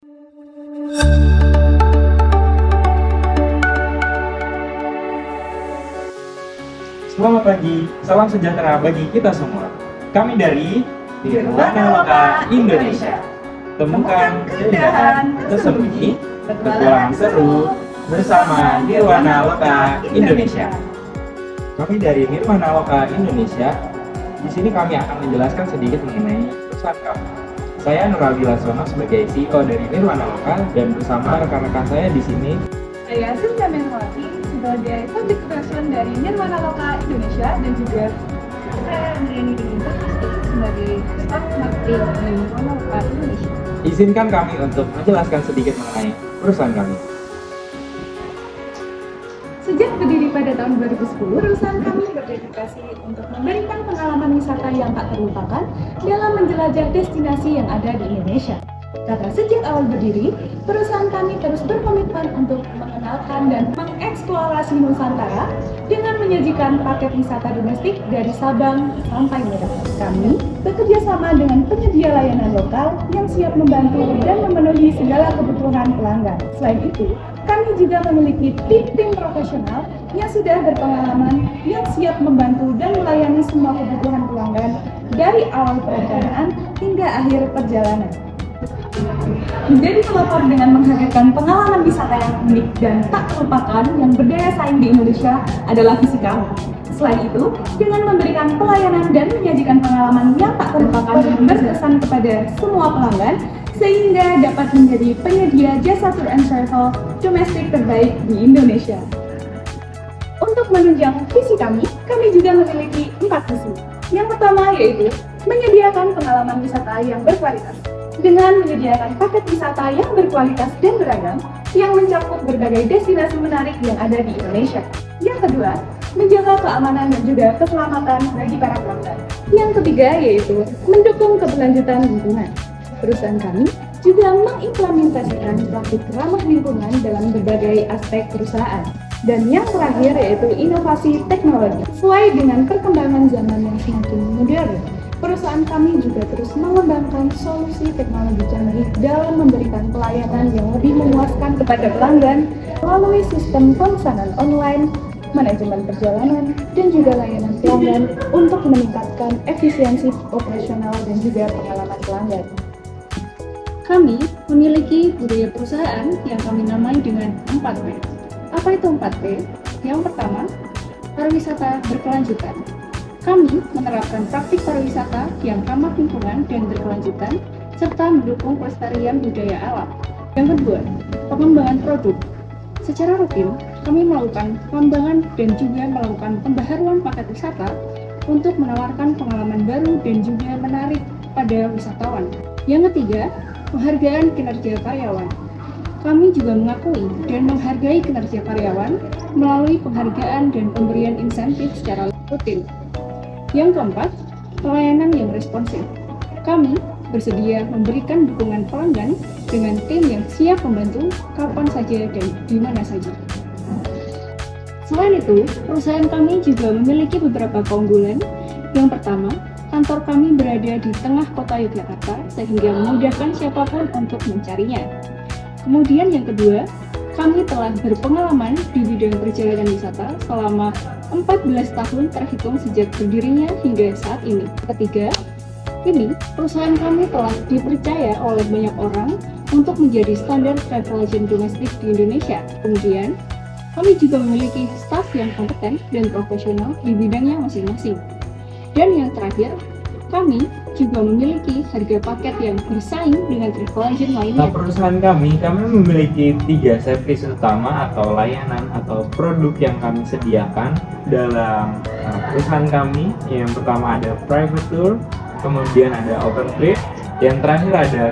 Selamat pagi, salam sejahtera bagi kita semua. Kami dari Nirwana Loka Indonesia. Temukan keindahan tersembunyi, petualangan seru bersama Nirwana Loka Indonesia. Kami dari Nirwana Loka Indonesia. Di sini kami akan menjelaskan sedikit mengenai perusahaan kami. Saya Nurali Lasono sebagai CEO dari Nirwana Loka dan bersama rekan-rekan saya di sini. Saya Sinta Menwati sebagai Public Person dari Nirwana Loka Indonesia dan juga saya Andriani Dinginter sebagai Staff Marketing dari Nirwana Loka Indonesia. Izinkan kami untuk menjelaskan sedikit mengenai perusahaan kami. Sejak berdiri pada tahun 2010, perusahaan kami berdedikasi untuk memberikan pengalaman wisata yang tak terlupakan dalam menjelajah destinasi yang ada di Indonesia. Karena sejak awal berdiri, perusahaan kami terus berkomitmen untuk mengenalkan dan mengeksplorasi Nusantara dengan menyajikan paket wisata domestik dari Sabang sampai Merauke. Kami bekerja sama dengan penyedia layanan lokal yang siap membantu dan memenuhi segala kebutuhan pelanggan. Selain itu, kami juga memiliki tim profesional yang sudah berpengalaman yang siap membantu dan melayani semua kebutuhan pelanggan dari awal perencanaan hingga akhir perjalanan. Menjadi pelopor dengan menghadirkan pengalaman wisata yang unik dan tak terlupakan yang berdaya saing di Indonesia adalah visi kami. Selain itu, dengan memberikan pelayanan dan menyajikan pengalaman yang tak terlupakan dan berkesan kepada semua pelanggan, sehingga dapat menjadi penyedia jasa tour and travel domestik terbaik di Indonesia. Untuk menunjang visi kami juga memiliki 4 visi. Yang pertama yaitu menyediakan pengalaman wisata yang berkualitas. Dengan menyediakan paket wisata yang berkualitas dan beragam yang mencakup berbagai destinasi menarik yang ada di Indonesia. Yang kedua, menjaga keamanan dan juga keselamatan bagi para pelanggan. Yang ketiga yaitu mendukung keberlanjutan lingkungan. Perusahaan kami juga mengimplementasikan praktik ramah lingkungan dalam berbagai aspek perusahaan. Dan yang terakhir yaitu inovasi teknologi. Sesuai dengan perkembangan zaman yang semakin modern, perusahaan kami juga terus mengembangkan solusi teknologi canggih dalam memberikan pelayanan yang lebih memuaskan kepada pelanggan melalui sistem pemesanan online, manajemen perjalanan, dan juga layanan pelanggan untuk meningkatkan efisiensi operasional dan juga pengalaman pelanggan. Kami memiliki budaya perusahaan yang kami namai dengan 4P. Apa itu 4P? Yang pertama, pariwisata berkelanjutan. Kami menerapkan praktik pariwisata yang ramah lingkungan dan berkelanjutan, serta mendukung pelestarian budaya alam. Yang kedua, pengembangan produk. Secara rutin, kami melakukan pengembangan dan juga melakukan pembaharuan paket wisata untuk menawarkan pengalaman baru dan juga menarik pada wisatawan. Yang ketiga, penghargaan kinerja karyawan. Kami juga mengakui dan menghargai kinerja karyawan melalui penghargaan dan pemberian insentif secara rutin. Yang keempat, pelayanan yang responsif. Kami bersedia memberikan dukungan pelanggan dengan tim yang siap membantu kapan saja dan di mana saja. Selain itu, perusahaan kami juga memiliki beberapa keunggulan. Yang pertama, kantor kami berada di tengah kota Yogyakarta sehingga memudahkan siapapun untuk mencarinya. Kemudian yang kedua, kami telah berpengalaman di bidang perjalanan wisata selama 14 tahun terhitung sejak berdirinya hingga saat ini. Ketiga, perusahaan kami telah dipercaya oleh banyak orang untuk menjadi standar travel agent domestik di Indonesia. Kemudian, kami juga memiliki staf yang kompeten dan profesional di bidangnya masing-masing. Dan yang terakhir, kami juga memiliki harga paket yang bersaing dengan travel agent lainnya. Perusahaan kami memiliki 3 servis utama atau layanan atau produk yang kami sediakan dalam perusahaan kami. Yang pertama ada private tour, kemudian ada open trip, yang terakhir ada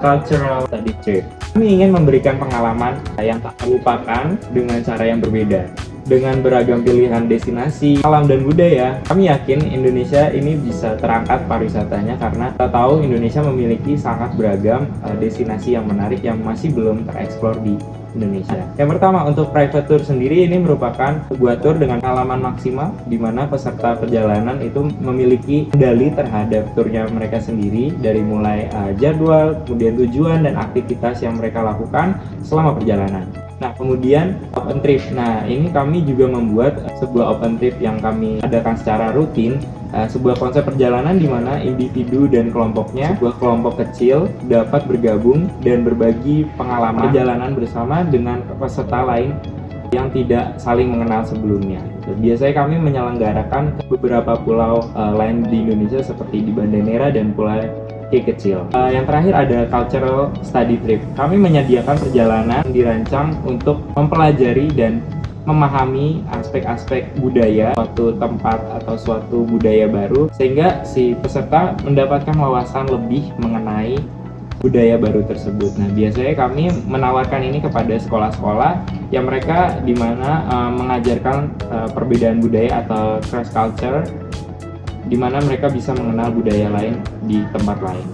cultural study trip. Kami ingin memberikan pengalaman yang tak terlupakan dengan cara yang berbeda. Dengan beragam pilihan destinasi, alam dan budaya, kami yakin Indonesia ini bisa terangkat pariwisatanya karena kita tahu Indonesia memiliki sangat beragam destinasi yang menarik yang masih belum tereksplor di Indonesia. Yang pertama, untuk private tour sendiri ini merupakan sebuah tour dengan pengalaman maksimal di mana peserta perjalanan itu memiliki kendali terhadap turnya mereka sendiri, dari mulai jadwal, kemudian tujuan dan aktivitas yang mereka lakukan selama perjalanan. Nah, kemudian open trip. Nah, ini kami juga membuat sebuah open trip yang kami adakan secara rutin, sebuah konsep perjalanan di mana individu dan kelompoknya, sebuah kelompok kecil dapat bergabung dan berbagi pengalaman perjalanan bersama dengan peserta lain yang tidak saling mengenal sebelumnya. Biasanya kami menyelenggarakan beberapa pulau lain di Indonesia seperti di Banda Neira dan Pulau kecil. Yang terakhir ada cultural study trip. Kami menyediakan perjalanan dirancang untuk mempelajari dan memahami aspek-aspek budaya suatu tempat atau suatu budaya baru, sehingga si peserta mendapatkan wawasan lebih mengenai budaya baru tersebut. Nah, biasanya kami menawarkan ini kepada sekolah-sekolah yang mereka di mana mengajarkan perbedaan budaya atau cross culture, di mana mereka bisa mengenal budaya lain di tempat lain.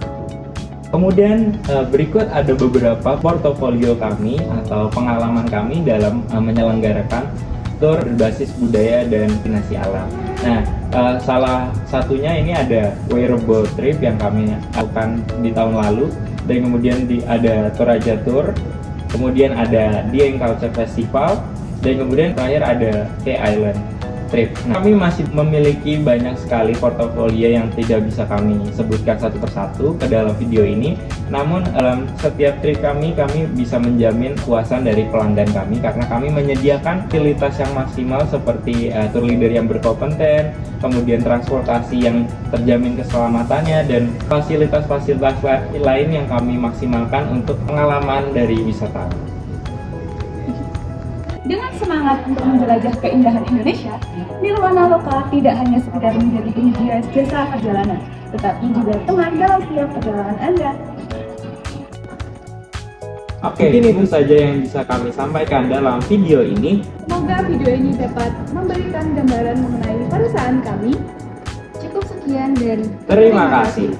Kemudian berikut ada beberapa portofolio kami atau pengalaman kami dalam menyelenggarakan tour berbasis budaya dan destinasi alam. Nah, salah satunya ini ada wearable trip yang kami lakukan di tahun lalu, dan kemudian ada Toraja Tour, kemudian ada Dieng Culture Festival, dan kemudian terakhir ada K Island Trip. Nah, kami masih memiliki banyak sekali portofolio yang tidak bisa kami sebutkan satu persatu ke dalam video ini. Namun dalam setiap trip kami bisa menjamin kepuasan dari pelanggan kami karena kami menyediakan fasilitas yang maksimal seperti tour leader yang berkompeten, kemudian transportasi yang terjamin keselamatannya, dan fasilitas-fasilitas lain yang kami maksimalkan untuk pengalaman dari wisatawan. Dengan semangat untuk menjelajah keindahan Indonesia, Nirwana Lokal tidak hanya sekedar menjadi penyedia jasa perjalanan, tetapi juga teman dalam setiap perjalanan Anda. Oke, mungkin itu saja yang bisa kami sampaikan dalam video ini. Semoga video ini dapat memberikan gambaran mengenai perusahaan kami. Cukup sekian dan Terima kasih.